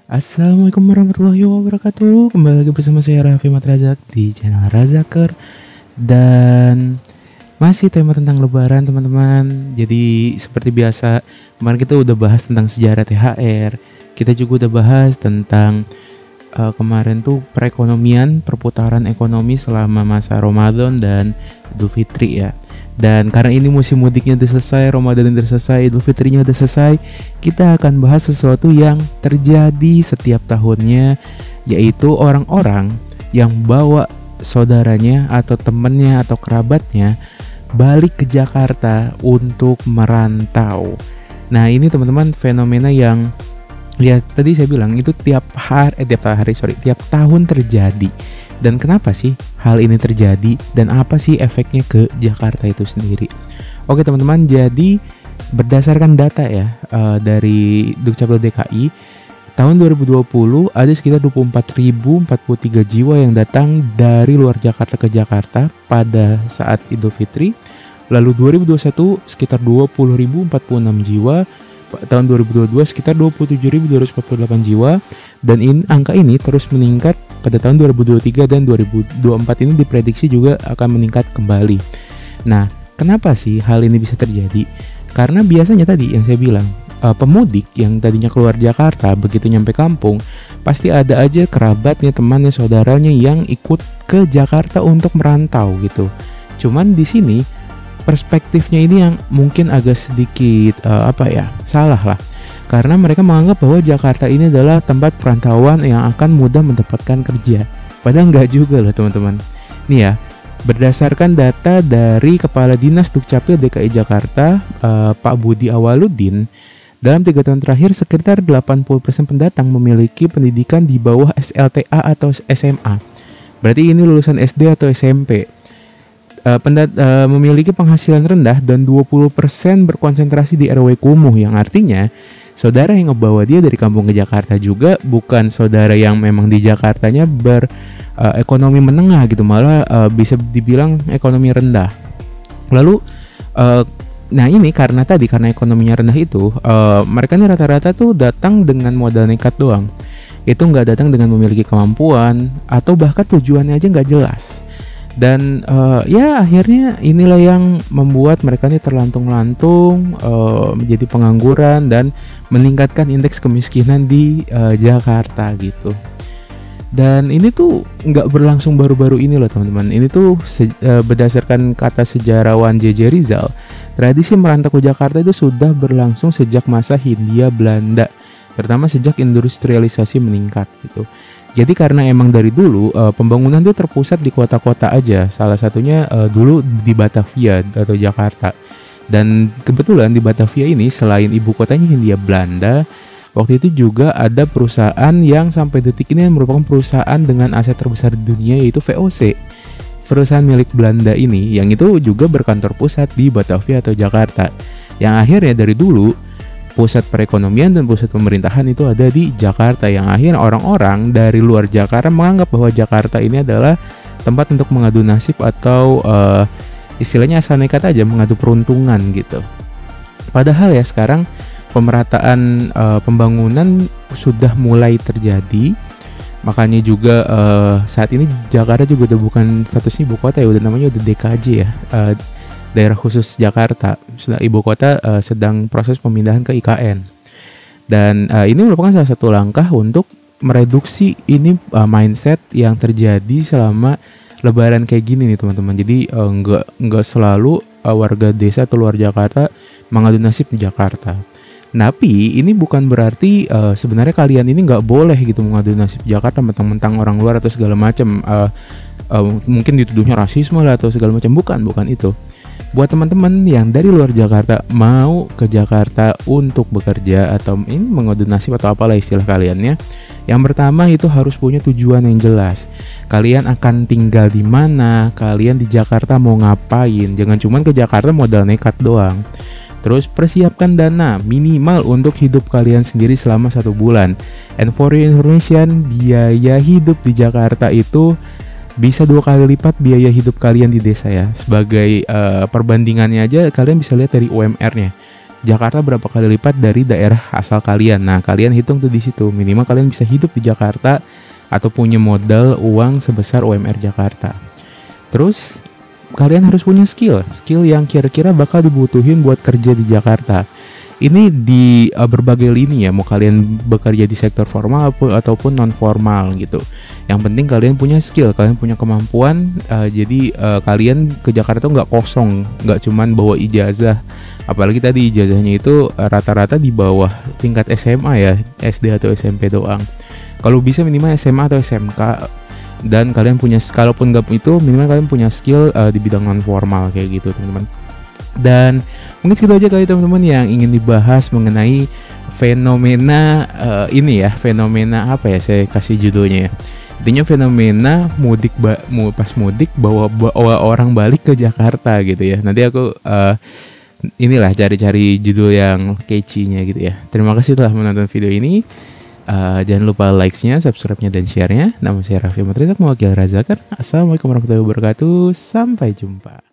Assalamualaikum warahmatullahi wabarakatuh. Kembali lagi bersama saya Raffi Mat Razak di channel Razaker. Dan masih tema tentang lebaran teman-teman. Jadi seperti biasa, kemarin kita udah bahas tentang sejarah THR. Kita juga udah bahas tentang kemarin tuh perekonomian, perputaran ekonomi selama masa Ramadan dan Idul Fitri ya. Dan karena ini musim mudiknya udah selesai, Ramadan udah selesai, Idul Fitrinya udah selesai, kita akan bahas sesuatu yang terjadi setiap tahunnya, yaitu orang-orang yang bawa saudaranya atau temennya atau kerabatnya balik ke Jakarta untuk merantau. Nah ini teman-teman fenomena yang ya tadi saya bilang itu tiap tahun terjadi. Dan kenapa sih hal ini terjadi dan apa sih efeknya ke Jakarta itu sendiri? Oke teman-teman, jadi berdasarkan data ya dari Dukcapil DKI, tahun 2020 ada sekitar 24.043 jiwa yang datang dari luar Jakarta ke Jakarta pada saat Idul Fitri. Lalu 2021 sekitar 20.046 jiwa, tahun 2022 sekitar 27.248 jiwa, dan angka ini terus meningkat pada tahun 2023 dan 2024 ini diprediksi juga akan meningkat kembali. Nah, kenapa sih hal ini bisa terjadi? Karena biasanya tadi yang saya bilang, pemudik yang tadinya keluar Jakarta begitu nyampe kampung, pasti ada aja kerabatnya, temannya, saudaranya yang ikut ke Jakarta untuk merantau gitu. Cuman di sini perspektifnya ini yang mungkin agak sedikit salah lah. Karena mereka menganggap bahwa Jakarta ini adalah tempat perantauan yang akan mudah mendapatkan kerja. Padahal nggak juga loh teman-teman. Nih ya, berdasarkan data dari Kepala Dinas Dukcapil DKI Jakarta, Pak Budi Awaludin, dalam 3 tahun terakhir sekitar 80% pendatang memiliki pendidikan di bawah SLTA atau SMA. Berarti ini lulusan SD atau SMP. Memiliki penghasilan rendah dan 20% berkonsentrasi di RW kumuh, yang artinya saudara yang ngebawa dia dari kampung ke Jakarta juga bukan saudara yang memang di Jakartanya berekonomi menengah gitu, malah bisa dibilang ekonomi rendah. Lalu nah ini karena ekonominya rendah itu, mereka nih rata-rata tuh datang dengan modal nekat doang. Itu nggak datang dengan memiliki kemampuan atau bahkan tujuannya aja nggak jelas. Dan ya akhirnya inilah yang membuat mereka ini terlantung-lantung, menjadi pengangguran dan meningkatkan indeks kemiskinan di Jakarta gitu. Dan ini tuh nggak berlangsung baru-baru ini loh teman-teman. Ini tuh berdasarkan kata sejarawan J.J. Rizal, tradisi merantau ke Jakarta itu sudah berlangsung sejak masa Hindia Belanda, terutama sejak industrialisasi meningkat gitu. Jadi karena emang dari dulu pembangunan itu terpusat di kota-kota aja. Salah satunya dulu di Batavia atau Jakarta. Dan kebetulan di Batavia ini selain ibu kotanya Hindia Belanda, waktu itu juga ada perusahaan yang sampai detik ini merupakan perusahaan dengan aset terbesar di dunia, yaitu VOC. Perusahaan milik Belanda ini yang itu juga berkantor pusat di Batavia atau Jakarta. Yang akhirnya dari dulu pusat perekonomian dan pusat pemerintahan itu ada di Jakarta, yang akhirnya orang-orang dari luar Jakarta menganggap bahwa Jakarta ini adalah tempat untuk mengadu nasib atau istilahnya asal nekat aja mengadu peruntungan gitu. Padahal ya sekarang pemerataan pembangunan sudah mulai terjadi, makanya juga saat ini Jakarta juga udah bukan statusnya ibu kota ya, udah namanya udah DKJ ya, daerah khusus Jakarta. Sudah ibu kota sedang proses pemindahan ke IKN. Dan ini merupakan salah satu langkah untuk mereduksi ini mindset yang terjadi selama lebaran kayak gini nih teman-teman. Jadi nggak selalu warga desa atau luar Jakarta mengadu nasib di Jakarta. Tapi ini bukan berarti sebenarnya kalian ini nggak boleh gitu mengadu nasib di Jakarta mentang-mentang orang luar atau segala macam. Mungkin dituduhnya rasisme lah atau segala macam. Bukan itu. Buat teman-teman yang dari luar Jakarta mau ke Jakarta untuk bekerja atau ini mengadu nasib atau apalah istilah kaliannya, yang pertama itu harus punya tujuan yang jelas. Kalian akan tinggal di mana, kalian di Jakarta mau ngapain. Jangan cuma ke Jakarta modal nekat doang. Terus persiapkan dana minimal untuk hidup kalian sendiri selama 1 bulan. And for your information, biaya hidup di Jakarta itu bisa 2 kali lipat biaya hidup kalian di desa ya. Sebagai perbandingannya aja, kalian bisa lihat dari UMR-nya. Jakarta berapa kali lipat dari daerah asal kalian. Nah, kalian hitung tuh di situ. Minimal kalian bisa hidup di Jakarta atau punya modal uang sebesar UMR Jakarta. Terus kalian harus punya skill yang kira-kira bakal dibutuhin buat kerja di Jakarta. Ini di berbagai lini ya, mau kalian bekerja di sektor formal ataupun non formal gitu. Yang penting kalian punya skill, kalian punya kemampuan. Jadi kalian ke Jakarta tuh nggak kosong, nggak cuman bawa ijazah. Apalagi tadi ijazahnya itu rata-rata di bawah tingkat SMA ya, SD atau SMP doang. Kalau bisa minimal SMA atau SMK. Dan kalian punya, kalaupun nggak itu, minimal kalian punya skill di bidang non formal kayak gitu teman-teman. Dan mungkin segitu aja kali teman-teman yang ingin dibahas mengenai fenomena ini ya, fenomena apa ya, saya kasih judulnya ya. Intinya fenomena mudik pas mudik bawa orang balik ke Jakarta gitu ya. Nanti aku inilah cari-cari judul yang catchy-nya gitu ya. Terima kasih telah menonton video ini. Jangan lupa likes-nya, subscribe-nya, dan share-nya. Nama saya Raffi Matrisak, mewakili Razakar. Assalamualaikum warahmatullahi wabarakatuh. Sampai jumpa.